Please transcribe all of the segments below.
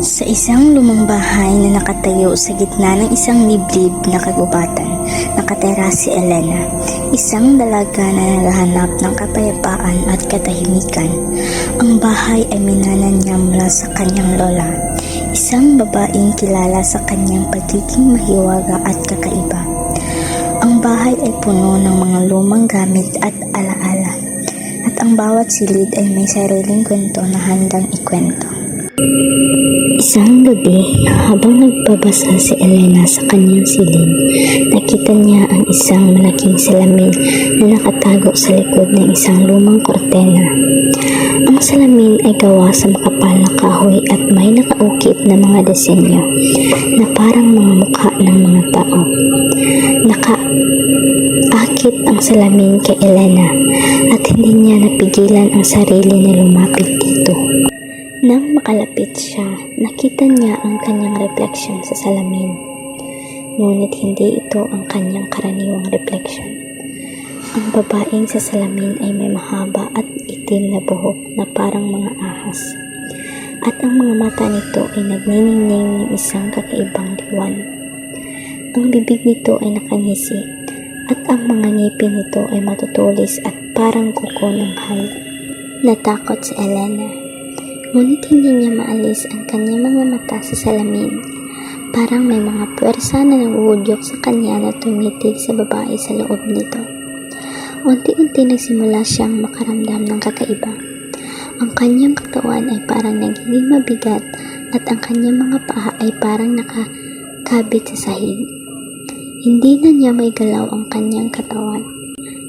Sa isang lumang bahay na nakatayo sa gitna ng isang liblib na kagubatan, nakatira si Elena, isang dalaga na naghahanap ng kapayapaan at katahimikan. Ang bahay ay minana niya mula sa kanyang lola, isang babaeng kilala sa kanyang pagiging mahiwaga at kakaiba. Ang bahay ay puno ng mga lumang gamit at alaala, at ang bawat silid ay may sariling kwento na handang ikwento. Isang gabi, habang nagbabasa si Elena sa kanyang silid, nakita niya ang isang malaking salamin na nakatago sa likod ng isang lumang kortena. Ang salamin ay gawa sa makapal na kahoy at may nakaukit na mga disenyo na parang mga mukha ng mga tao. Nakaakit ang salamin kay Elena at hindi niya napigilan ang sarili na lumapit dito. Nang makalapit siya, nakita niya ang kanyang refleksyon sa salamin. Ngunit hindi ito ang kanyang karaniwang refleksyon. Ang babaeng sa salamin ay may mahaba at itim na buhok na parang mga ahas. At ang mga mata nito ay nagniningning ng isang kakaibang diwan. Ang bibig nito ay nakangisi at ang mga ngipin nito ay matutulis at parang kuko ng hayop. Natakot si Elena. Ngunit hindi niya maalis ang kanyang mga mata sa salamin. Parang may mga puwersa na nanguudyok sa kanya na tumitig sa babae sa loob nito. Unti-unti nagsimula siyang makaramdam ng kakaiba. Ang kanyang katawan ay parang nagiging mabigat at ang kanyang mga paa ay parang nakakabit sa sahig. Hindi na niya may galaw ang kanyang katawan.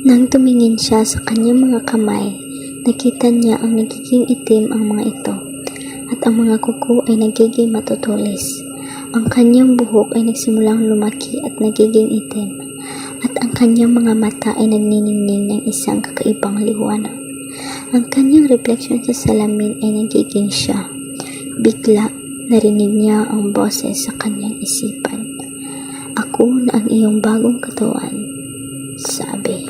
Nang tumingin siya sa kanyang mga kamay, nakita niya ang nagiging itim ang mga ito at ang mga kuko ay nagiging matutulis. Ang kanyang buhok ay nagsimulang lumaki at nagiging itim at ang kanyang mga mata ay nagniningning ng isang kakaibang liwanag. Ang kanyang refleksyon sa salamin ay nagiging siya. Bigla narinig niya ang boses sa kanyang isipan. "Ako na ang iyong bagong katawan," sabi.